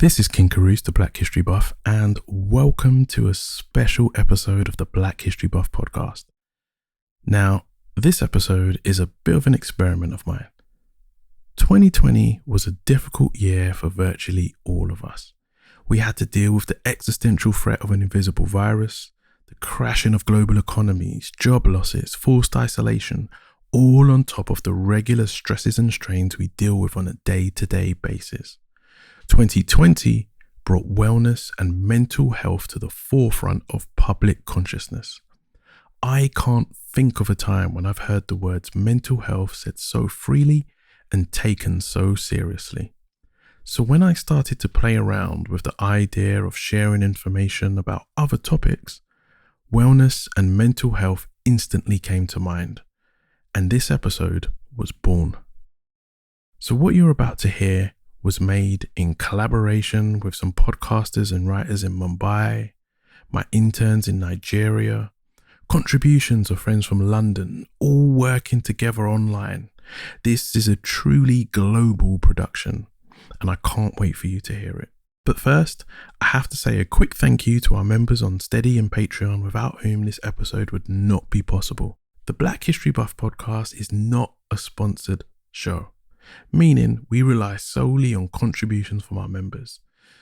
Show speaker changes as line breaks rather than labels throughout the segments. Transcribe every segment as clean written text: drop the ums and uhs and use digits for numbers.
This is King Carouse, the Black History Buff, and welcome to a special episode of the Black History Buff podcast. Now, this episode is a bit of an experiment of mine. 2020 was a difficult year for virtually all of us. We had to deal with the existential threat of an invisible virus, the crashing of global economies, job losses, forced isolation, all on top of the regular stresses and strains we deal with on a day-to-day basis. 2020 brought wellness and mental health to the forefront of public consciousness. I can't think of a time when I've heard the words mental health said so freely and taken so seriously. So when I started to play around with the idea of sharing information about other topics, wellness and mental health instantly came to mind, and this episode was born. So what you're about to hear was made in collaboration with some podcasters and writers in Mumbai, my interns in Nigeria, contributions of friends from London, all working together online. This is a truly global production, and I can't wait for you to hear it. But first, I have to say a quick thank you to our members on Steady and Patreon, without whom this episode would not be possible. The Black History Buff podcast is not a sponsored show, meaning we rely solely on contributions from our members.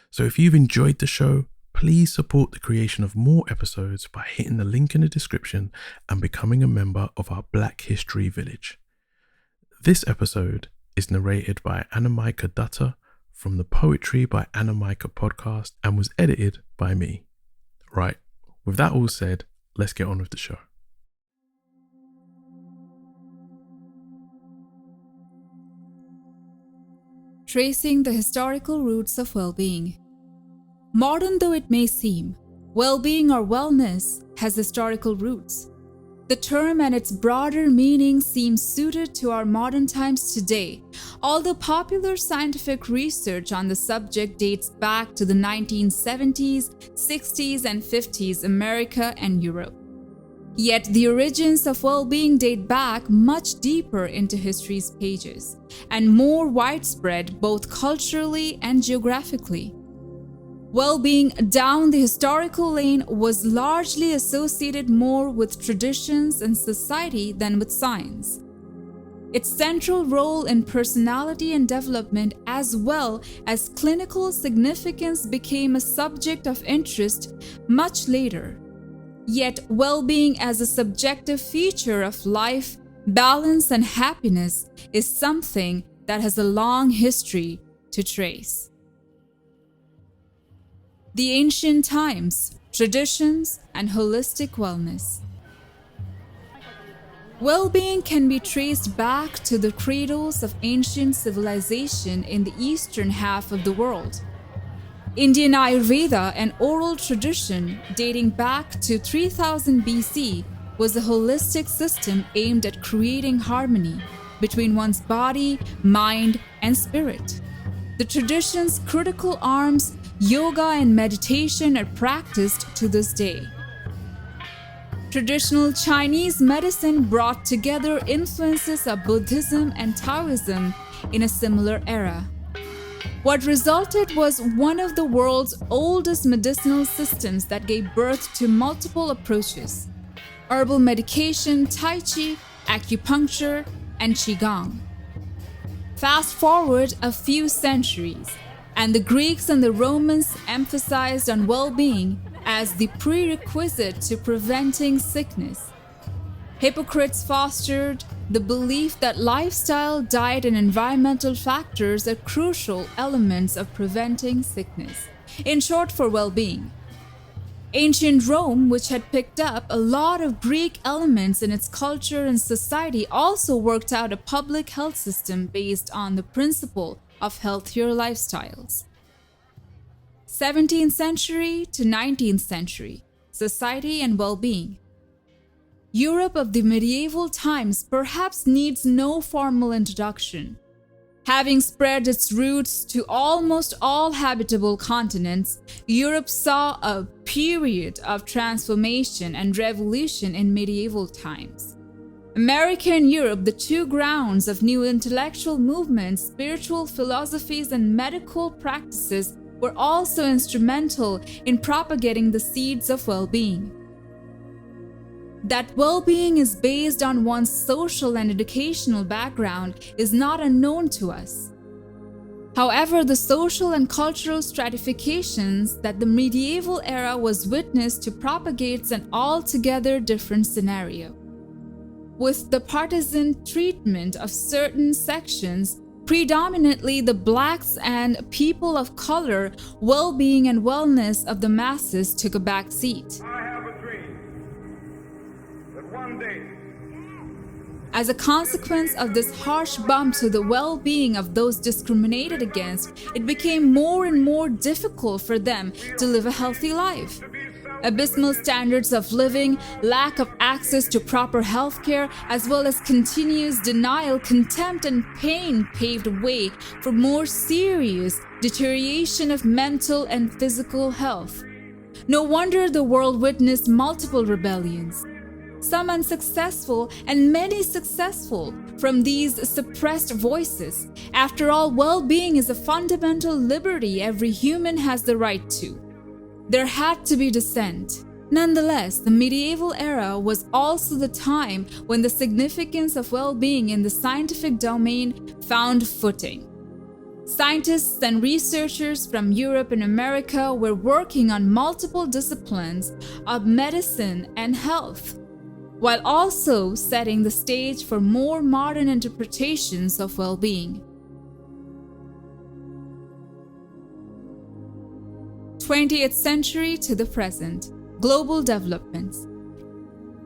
So if you've enjoyed the show, please support the creation of more episodes by hitting the link in the description and becoming a member of our Black History Village. This episode is narrated by Anamika Dutta from the Poetry by Anamika podcast and was edited by me. Right, with that all said, let's get on with the show.
Tracing the historical roots of well-being. Modern though it may seem, well-being or wellness has historical roots. The term and its broader meaning seems suited to our modern times today, although popular scientific research on the subject dates back to the 1970s, 60s, and 50s America and Europe. Yet the origins of well-being date back much deeper into history's pages, and more widespread both culturally and geographically. Well-being down the historical lane was largely associated more with traditions and society than with science. Its central role in personality and development, as well as clinical significance, became a subject of interest much later. Yet well-being as a subjective feature of life, balance, and happiness is something that has a long history to trace. The ancient times, traditions, and holistic wellness. Well-being can be traced back to the cradles of ancient civilization in the eastern half of the world. Indian Ayurveda, an oral tradition dating back to 3000 BC, was a holistic system aimed at creating harmony between one's body, mind, and spirit. The tradition's critical arms, yoga and meditation, are practiced to this day. Traditional Chinese medicine brought together influences of Buddhism and Taoism in a similar era. What resulted was one of the world's oldest medicinal systems that gave birth to multiple approaches: herbal medication, Tai Chi, acupuncture, and Qigong. Fast forward a few centuries, and the Greeks and the Romans emphasized on well-being as the prerequisite to preventing sickness. Hippocrates fostered the belief that lifestyle, diet, and environmental factors are crucial elements of preventing sickness, in short, for well-being. Ancient Rome, which had picked up a lot of Greek elements in its culture and society, also worked out a public health system based on the principle of healthier lifestyles. 17th century to 19th century, society and well-being. Europe of the medieval times perhaps needs no formal introduction. Having spread its roots to almost all habitable continents, Europe saw a period of transformation and revolution in medieval times. America and Europe, the two grounds of new intellectual movements, spiritual philosophies, and medical practices, were also instrumental in propagating the seeds of well-being. That well-being is based on one's social and educational background is not unknown to us. However, the social and cultural stratifications that the medieval era was witness to propagates an altogether different scenario. With the partisan treatment of certain sections, predominantly the blacks and people of color, well-being and wellness of the masses took a back seat.
I have a dream that one day,
As a consequence of this harsh bump to the well-being of those discriminated against, it became more and more difficult for them to live a healthy life. Abysmal standards of living, lack of access to proper health care, as well as continuous denial, contempt, and pain paved way for more serious deterioration of mental and physical health. No wonder the world witnessed multiple rebellions, some unsuccessful and many successful, from these suppressed voices. After all, well-being is a fundamental liberty every human has the right to. There had to be dissent. Nonetheless, the medieval era was also the time when the significance of well-being in the scientific domain found footing. Scientists and researchers from Europe and America were working on multiple disciplines of medicine and health, while also setting the stage for more modern interpretations of well-being. 20th century to the present, global developments.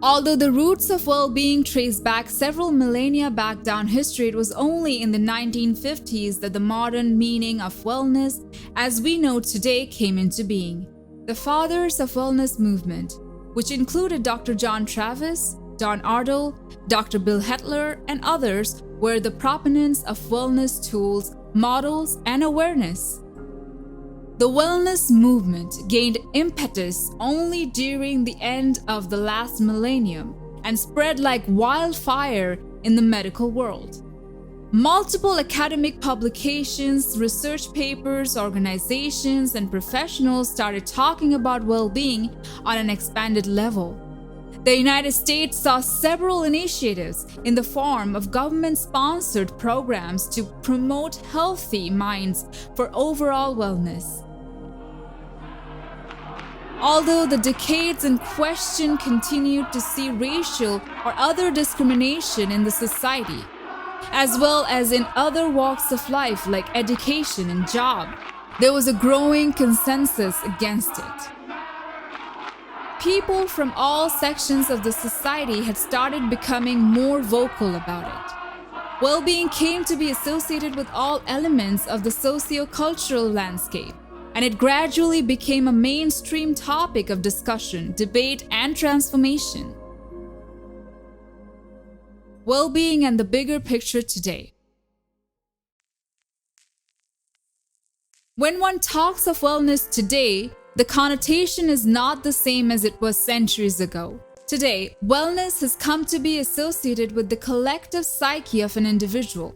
Although the roots of well-being trace back several millennia back down history, it was only in the 1950s that the modern meaning of wellness, as we know today, came into being. The fathers of wellness movement, which included Dr. John Travis, Don Ardle, Dr. Bill Hetler, and others, were the proponents of wellness tools, models, and awareness. The wellness movement gained impetus only during the end of the last millennium and spread like wildfire in the medical world. Multiple academic publications, research papers, organizations, and professionals started talking about well-being on an expanded level. The United States saw several initiatives in the form of government-sponsored programs to promote healthy minds for overall wellness. Although the decades in question continued to see racial or other discrimination in the society, as well as in other walks of life like education and job, there was a growing consensus against it. People from all sections of the society had started becoming more vocal about it. Well-being came to be associated with all elements of the socio-cultural landscape, and it gradually became a mainstream topic of discussion, debate, and transformation. Well-being and the bigger picture today. When one talks of wellness today, the connotation is not the same as it was centuries ago. Today, wellness has come to be associated with the collective psyche of an individual,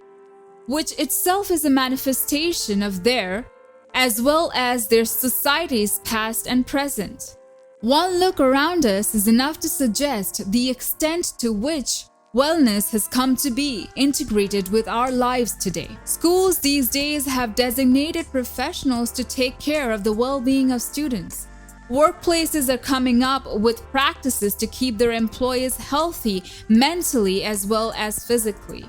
which itself is a manifestation of their, as well as their society's past and present. One look around us is enough to suggest the extent to which wellness has come to be integrated with our lives today. Schools these days have designated professionals to take care of the well-being of students. Workplaces are coming up with practices to keep their employees healthy mentally as well as physically.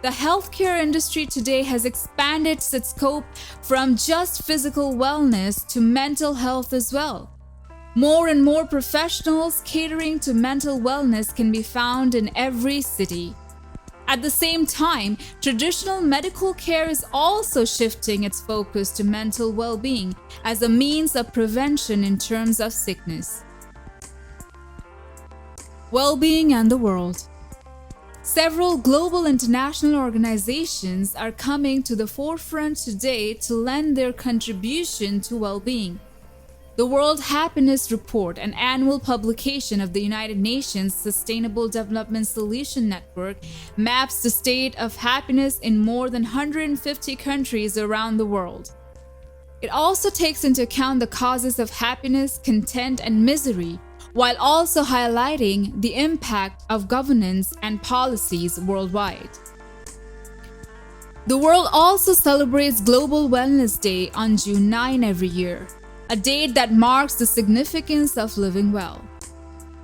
The healthcare industry today has expanded its scope from just physical wellness to mental health as well. More and more professionals catering to mental wellness can be found in every city. At the same time, traditional medical care is also shifting its focus to mental well-being as a means of prevention in terms of sickness. Well-being and the world. Several global international organizations are coming to the forefront today to lend their contribution to well-being. The World Happiness Report, an annual publication of the United Nations Sustainable Development Solution Network, maps the state of happiness in more than 150 countries around the world. It also takes into account the causes of happiness, content, and misery, while also highlighting the impact of governance and policies worldwide. The world also celebrates Global Wellness Day on June 9 every year, a date that marks the significance of living well.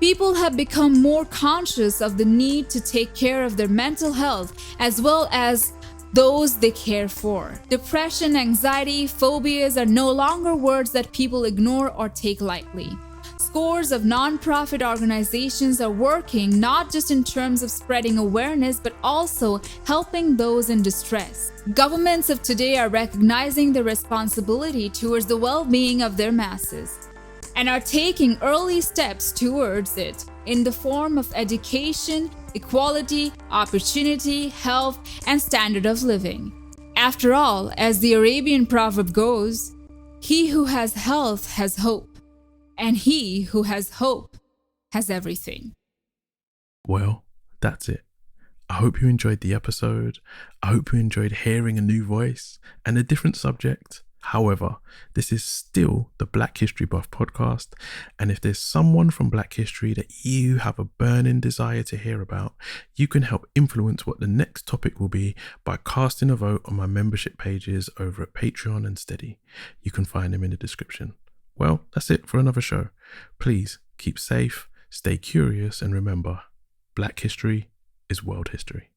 People have become more conscious of the need to take care of their mental health as well as those they care for. Depression, anxiety, phobias are no longer words that people ignore or take lightly. Scores of non-profit organizations are working not just in terms of spreading awareness, but also helping those in distress. Governments of today are recognizing their responsibility towards the well-being of their masses and are taking early steps towards it in the form of education, equality, opportunity, health, and standard of living. After all, as the Arabian proverb goes, he who has health has hope, and he who has hope has everything.
Well, that's it. I hope you enjoyed the episode. I hope you enjoyed hearing a new voice and a different subject. However, this is still the Black History Buff podcast, and if there's someone from Black history that you have a burning desire to hear about, you can help influence what the next topic will be by casting a vote on my membership pages over at Patreon and Steady. You can find them in the description. Well, that's it for another show. Please keep safe, stay curious, and remember, Black history is world history.